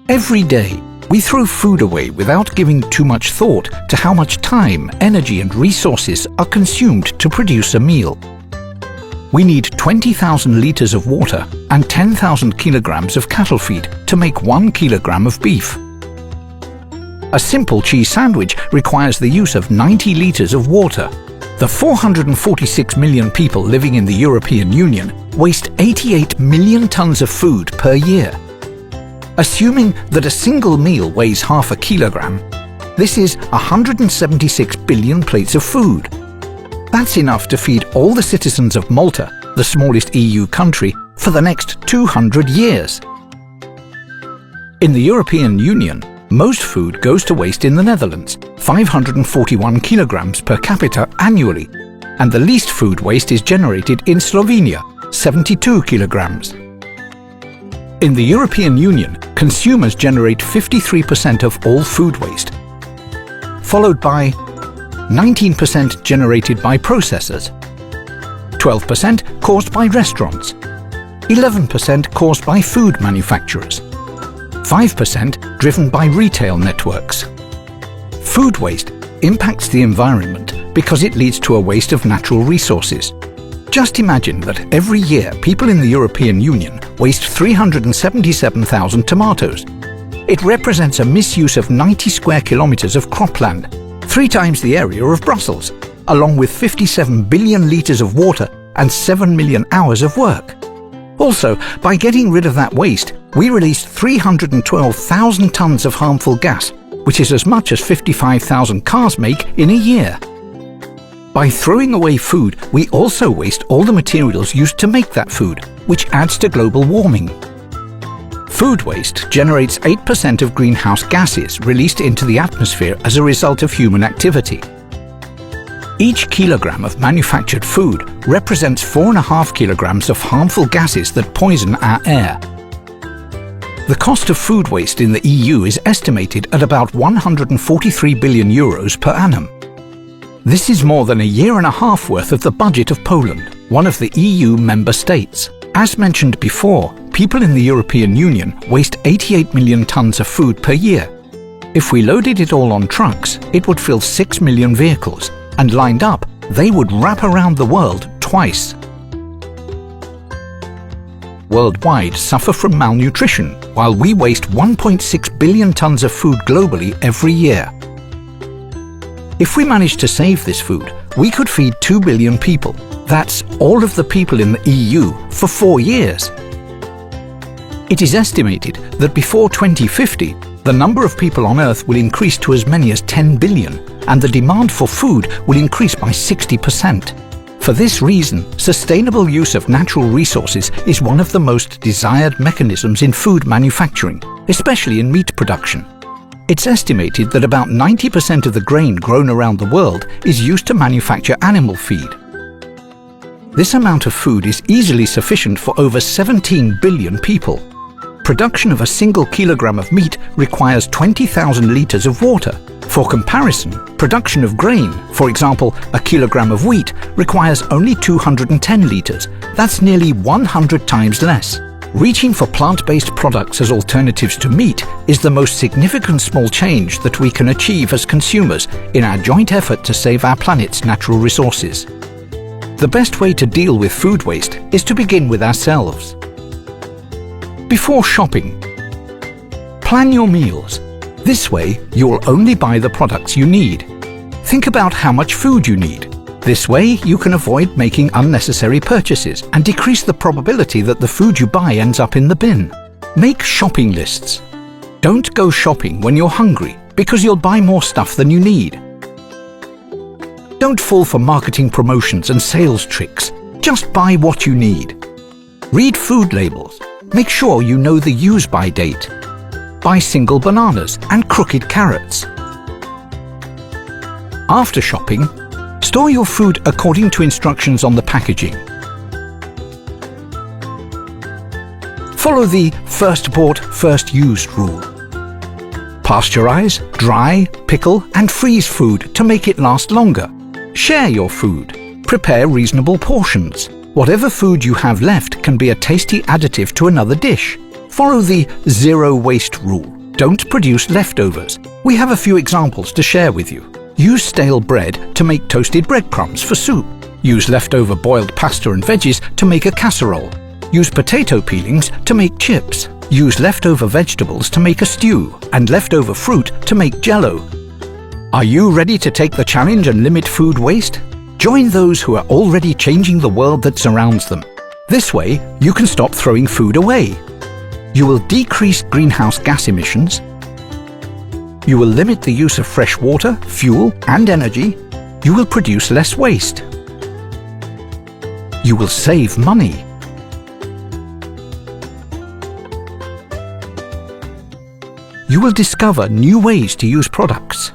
Every day, we throw food away without giving too much thought to how much time, energy and resources are consumed to produce a meal. We need 20,000 litres of water and 10,000 kilograms of cattle feed to make 1 kilogram of beef. A simple cheese sandwich requires the use of 90 litres of water. The 446 million people living in the European Union waste 88 million tonnes of food per year. Assuming that a single meal weighs half a kilogram, this is 176 billion plates of food. That's enough to feed all the citizens of Malta, the smallest EU country, for the next 200 years. In the European Union, most food goes to waste in the Netherlands, 541 kilograms per capita annually, and the least food waste is generated in Slovenia, 72 kilograms. In the European Union, consumers generate 53% of all food waste, followed by 19% generated by processors, 12% caused by restaurants, 11% caused by food manufacturers, 5% driven by retail networks. Food waste impacts the environment because it leads to a waste of natural resources. Just imagine that every year people in the European Union waste 377,000 tomatoes. It represents a misuse of 90 square kilometres of cropland, 3 times the area of Brussels, along with 57 billion litres of water and 7 million hours of work. Also, by getting rid of that waste, we released 312,000 tonnes of harmful gas, which is as much as 55,000 cars make in a year. By throwing away food, we also waste all the materials used to make that food, which adds to global warming. Food waste generates 8% of greenhouse gases released into the atmosphere as a result of human activity. Each kilogram of manufactured food represents 4.5 kilograms of harmful gases that poison our air. The cost of food waste in the EU is estimated at about 143 billion euros per annum. This is more than a year and a half worth of the budget of Poland, one of the EU member states. As mentioned before, people in the European Union waste 88 million tonnes of food per year. If we loaded it all on trucks, it would fill 6 million vehicles, and lined up, they would wrap around the world twice. Worldwide suffer from malnutrition, while we waste 1.6 billion tonnes of food globally every year. If we managed to save this food, we could feed 2 billion people. That's all of the people in the EU for 4 years. It is estimated that before 2050, the number of people on Earth will increase to as many as 10 billion, and the demand for food will increase by 60%. For this reason, sustainable use of natural resources is one of the most desired mechanisms in food manufacturing, especially in meat production. It's estimated that about 90% of the grain grown around the world is used to manufacture animal feed. This amount of food is easily sufficient for over 17 billion people. Production of a single kilogram of meat requires 20,000 litres of water. For comparison, production of grain, for example, a kilogram of wheat, requires only 210 litres. That's nearly 100 times less. Reaching for plant-based products as alternatives to meat is the most significant small change that we can achieve as consumers in our joint effort to save our planet's natural resources. The best way to deal with food waste is to begin with ourselves. Before shopping, plan your meals. This way, you'll only buy the products you need. Think about how much food you need. This way, you can avoid making unnecessary purchases and decrease the probability that the food you buy ends up in the bin. Make shopping lists. Don't go shopping when you're hungry, because you'll buy more stuff than you need. Don't fall for marketing promotions and sales tricks. Just buy what you need. Read food labels. Make sure you know the use-by date. Buy single bananas and crooked carrots. After shopping, store your food according to instructions on the packaging. Follow the first bought, first used rule. Pasteurize, dry, pickle and freeze food to make it last longer. Share your food. Prepare reasonable portions. Whatever food you have left can be a tasty additive to another dish. Follow the zero waste rule. Don't produce leftovers. We have a few examples to share with you. Use stale bread to make toasted breadcrumbs for soup. Use leftover boiled pasta and veggies to make a casserole. Use potato peelings to make chips. Use leftover vegetables to make a stew, and leftover fruit to make jello. Are you ready to take the challenge and limit food waste? Join those who are already changing the world that surrounds them. This way, you can stop throwing food away. You will decrease greenhouse gas emissions. You will limit the use of fresh water, fuel, and energy. You will produce less waste. You will save money. You will discover new ways to use products.